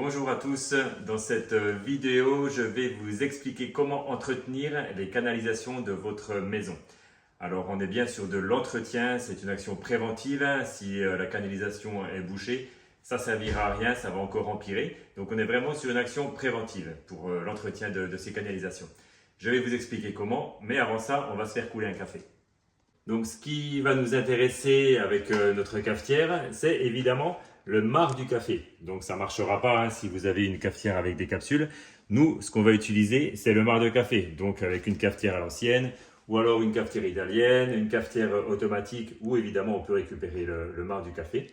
Bonjour à tous, dans cette vidéo je vais vous expliquer comment entretenir les canalisations de votre maison. Alors on est bien sur de l'entretien, c'est une action préventive. Si la canalisation est bouchée, ça ne servira à rien, ça va encore empirer. Donc on est vraiment sur une action préventive pour l'entretien de ces canalisations. Je vais vous expliquer comment, mais avant ça on va se faire couler un café. Donc ce qui va nous intéresser avec notre cafetière, c'est évidemment le marc du café. Donc ça ne marchera pas si vous avez une cafetière avec des capsules. Nous, ce qu'on va utiliser, c'est le marc de café. Donc avec une cafetière à l'ancienne, ou alors une cafetière italienne, une cafetière automatique, où évidemment on peut récupérer le marc du café.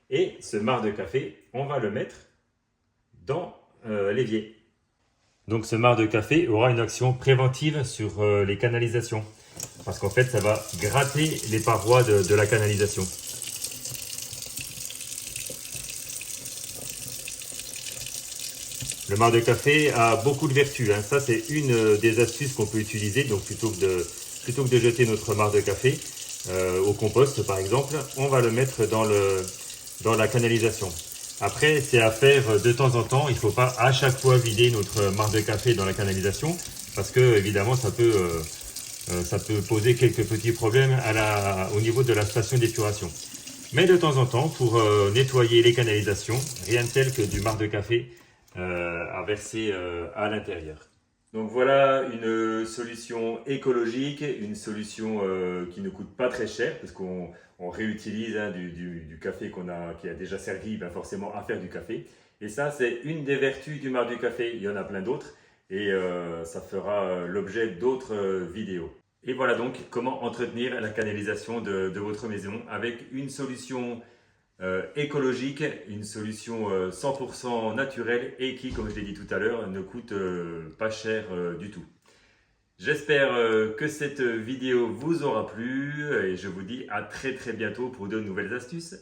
Et ce marc de café, on va le mettre dans l'évier. Donc ce marc de café aura une action préventive sur les canalisations. Parce qu'en fait, ça va gratter les parois de la canalisation. Le marc de café a beaucoup de vertus. Ça, c'est une des astuces qu'on peut utiliser. Donc, plutôt que de jeter notre marc de café au compost, par exemple, on va le mettre dans la canalisation. Après, c'est à faire de temps en temps. Il ne faut pas à chaque fois vider notre marc de café dans la canalisation. Parce que, évidemment, ça peut poser quelques petits problèmes au niveau de la station d'épuration. Mais de temps en temps, pour nettoyer les canalisations, rien de tel que du marc de café à verser à l'intérieur. Donc voilà une solution écologique, une solution qui ne coûte pas très cher, parce qu'on réutilise du café qui a déjà servi forcément à faire du café. Et ça, c'est une des vertus du marc du café. Il y en a plein d'autres. Et ça fera l'objet d'autres vidéos. Et voilà donc comment entretenir la canalisation de votre maison avec une solution écologique, une solution 100% naturelle et qui, comme je l'ai dit tout à l'heure, ne coûte pas cher du tout. J'espère que cette vidéo vous aura plu et je vous dis à très bientôt pour de nouvelles astuces.